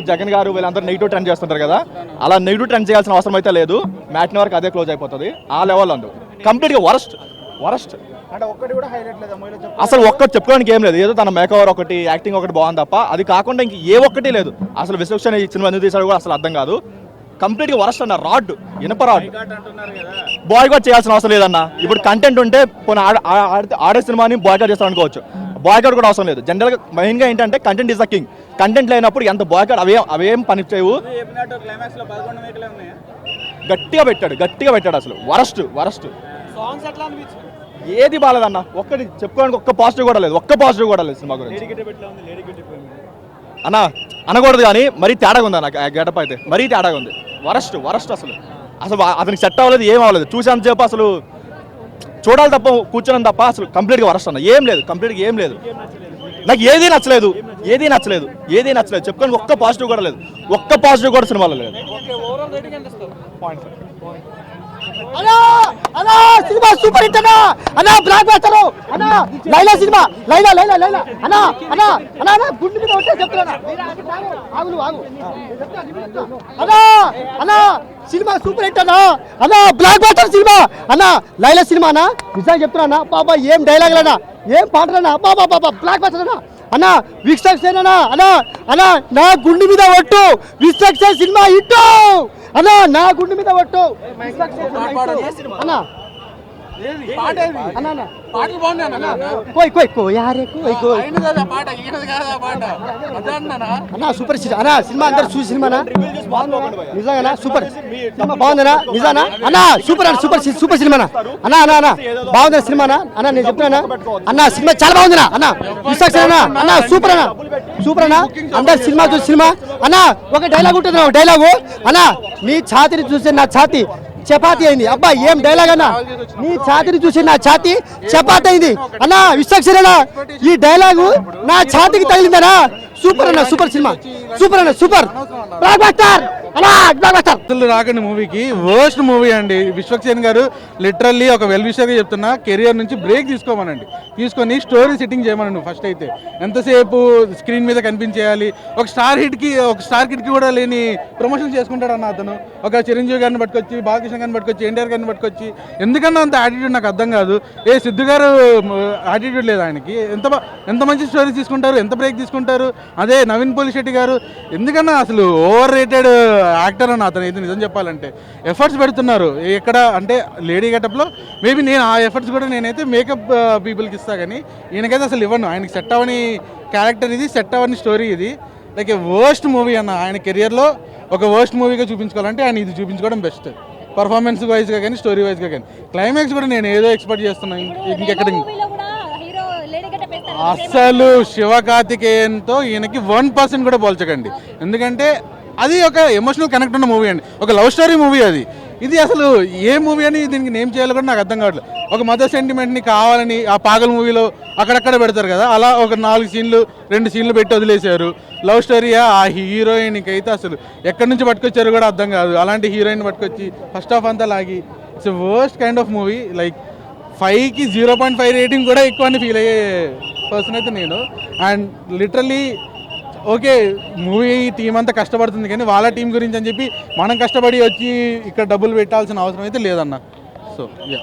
జగన్ గారు వీళ్ళందరూ negative trend చేస్తుంటారు కదా, అలా నెగిటివ్ ట్రెండ్ చేయాల్సిన అవసరం అయితే లేదు. మ్యాట్ని వరకు అదే క్లోజ్ అయిపోతుంది. ఆ లెవెల్లో ఉంది కంప్లీట్గా వరస్ట్. అసలు ఒక్కటి చెప్పుకోవడానికి ఏం లేదు. ఏదో తన మేకవర్ ఒకటి, యాక్టింగ్ ఒకటి బాగుంది తప్ప అది కాకుండా ఇంక ఏ ఒక్కటి లేదు. అసలు విశ్వక్షణ ఈ సినిమా ఎందుకు తీసాడు కూడా అసలు అర్థం కాదు. కంప్లీట్గా వరస్ట్ అన్న. రాడ్, ఇనప రాడ్. బాయ్కాట్ చేయాల్సిన అవసరం లేదన్న. ఇప్పుడు కంటెంట్ ఉంటే ఆడే సినిమాని బాయ్కాట్ చేస్తాను అనుకోవచ్చు. బాయ్కాట్ కూడా అవసరం లేదు. జనరల్గా మెయిన్గా ఏంటంటే content is the king. Content లేనప్పుడు ఎంత బాయ్కాట్ అవేం పని చేయవు. గట్టిగా పెట్టాడు అసలు. వరస్ట్ ఏది బాలేదన్న. ఒక్కటి చెప్పుకోవడానికి ఒక్క పాజిటివ్ కూడా లేదు సినిమా గురించి. అన్న అనకూడదు కానీ మరీ తేడాగా ఉంది అన్న. గెటప్ అయితే మరీ తేడాగా ఉంది. వరస్ట్ అసలు అతనికి సెట్ అవ్వలేదు, ఏం అవ్వలేదు. చూసాను చెప్పు అసలు చూడాలి తప్ప కూర్చోని తప్ప అసలు కంప్లీట్గా వరస్ట్ అన్న. కంప్లీట్గా ఏం లేదు. నాకు ఏదీ నచ్చలేదు. చెప్పుకోవడానికి ఒక్క పాజిటివ్ కూడా లేదు. ఒక్క పాజిటివ్ కూడా సినిమాలో లేదు. సినిమా సూపర్ హిట్ అన్నా. బ్లాక్ బస్టర్ అన్నా. లైలా సినిమా లైలా అన్నా గుండె మీద ఉంటే చెప్తున్నా. అన్నా సినిమా సూపర్ హిట్ అన్నా. బ్లాక్ బస్టర్ సినిమా అన్నా. లైలా సినిమా అన్నా. నిజంగా చెప్తున్నా బాబా. ఏం డైలాగులన్నా, ఏం పాటలన్నా. బాబా బ్లాక్ బస్టర్ అన్నా. విశ్వక్సేన్ అన్నా నా గుండె మీద ఒట్టు. విశ్వక్సేన్ సినిమా హిట్ అన్నా. నా గుండె మీద ఒట్టు. అన్నా సూపర్ అన్నా. సినిమా అందరు చూసి సినిమానా నిజంగా సూపర్ సినిమా బాగుందనా నిజానా అన్నా. సూపర్ సినిమానా అన్నా బాగుందా సినిమానా అన్నా. నేను చెప్తున్నా అన్నా సినిమా చాలా బాగుందినా అన్నా. విశ్వక్సేన్ అన్నా సూపర్ అన్నా. అందరు సినిమా చూసి సినిమా అన్నా. ఒక డైలాగ్ ఉంటుంది ఒక డైలాగు అన్నా. నీ ఛాతిని చూసి నా ఛాతి చపాతి అయింది. అబ్బా ఏం డైలాగ్ అన్నా. నీ ఛాతిని చూసి నా ఛాతి చపాతి అయింది అన్నా. విశ్వక్సేన్ అన్నా ఈ డైలాగు నా ఛాతికి తగిలిందనా. సూపర్ అన్న. Super cinema super block buster అన్నా. బ్లాక్ బస్టర్ అసలు రాకండి మూవీకి. వర్స్ట్ మూవీ అండి. విశ్వక్సేన్ గారు లిటరల్లీ ఒక వెల్ విషర్గా చెప్తున్నా, కెరియర్ నుంచి బ్రేక్ తీసుకోమనండి. తీసుకొని స్టోరీ సెట్టింగ్ చేయమనండి. ఫస్ట్ అయితే ఎంతసేపు స్క్రీన్ మీద కనిపించేయాలి. ఒక స్టార్ కిడ్కి కూడా లేని ప్రమోషన్ చేసుకుంటాడు అన్న అతను. ఒక చిరంజీవి గారిని పట్టుకొచ్చి, బాలకృష్ణ గారిని పట్టుకొచ్చి, ఎన్టీఆర్ గారిని పట్టుకొచ్చి ఎందుకన్నా అంత యాటిట్యూడ్ నాకు అర్థం కాదు. సిద్ధు గారు యాటిట్యూడ్ లేదు ఆయనకి. ఎంత మంచి స్టోరీ తీసుకుంటారు, ఎంత బ్రేక్ తీసుకుంటారు. అదే నవీన్ పోలిశెట్టి గారు ఎందుకన్నా అసలు ఓవర్ రేటెడ్ యాక్టర్ అన్న అతను. అయితే నిజం చెప్పాలంటే ఎఫర్ట్స్ పెడుతున్నారు. ఎక్కడ అంటే లేడీ గెటప్లో మేబీ నేను ఆ ఎఫర్ట్స్ కూడా నేనైతే మేకప్ పీపుల్కి ఇస్తా, కానీ ఈయనకైతే అసలు ఇవ్వను. ఆయనకి సెట్ అవ్వని క్యారెక్టర్ ఇది, సెట్ అవ్వని స్టోరీ ఇది. లైక్ ఏ వర్స్ట్ మూవీ అన్న. ఆయన కెరియర్లో ఒక వర్స్ట్ మూవీగా చూపించుకోవాలంటే ఆయన ఇది చూపించుకోవడం బెస్ట్. పర్ఫార్మెన్స్ వైజ్గా కానీ స్టోరీ వైజ్గా కానీ. క్లైమాక్స్ కూడా నేను ఏదో ఎక్స్పెక్ట్ చేస్తున్నాను. ఇంకెక్కడ అసలు శివకార్తికేయన్తో ఈయనకి 1% కూడా పోల్చకండి. ఎందుకంటే అది ఒక ఎమోషనల్ కనెక్ట్ ఉన్న మూవీ అండి. ఒక లవ్ స్టోరీ మూవీ అది. ఇది అసలు ఏ మూవీ అని దీనికి నేమ్ చేయాలో కూడా నాకు అర్థం కావట్లేదు. ఒక మదర్ సెంటిమెంట్ని కావాలని ఆ పాగల్ మూవీలో అక్కడక్కడ పెడతారు కదా, అలా ఒక 2 సీన్లు పెట్టి వదిలేశారు. లవ్ స్టోరీయా ఆ హీరోయిన్కి అయితే అసలు ఎక్కడి నుంచి పట్టుకొచ్చారు కూడా అర్థం కాదు. అలాంటి హీరోయిన్ పట్టుకొచ్చి ఫస్ట్ హాఫ్ అంతా లాగి it's worst kind of movie. Like 5కి 0.5 రేటింగ్ కూడా ఎక్కువ అని ఫీల్ అయ్యే పర్సన్ అయితే నేను. And literally okay movie team అంతా కష్టపడుతుంది, కానీ వాళ్ళ టీం గురించి అని చెప్పి మనం కష్టపడి వచ్చి ఇక్కడ డబ్బులు పెట్టాల్సిన అవసరం అయితే లేదన్న. So yeah.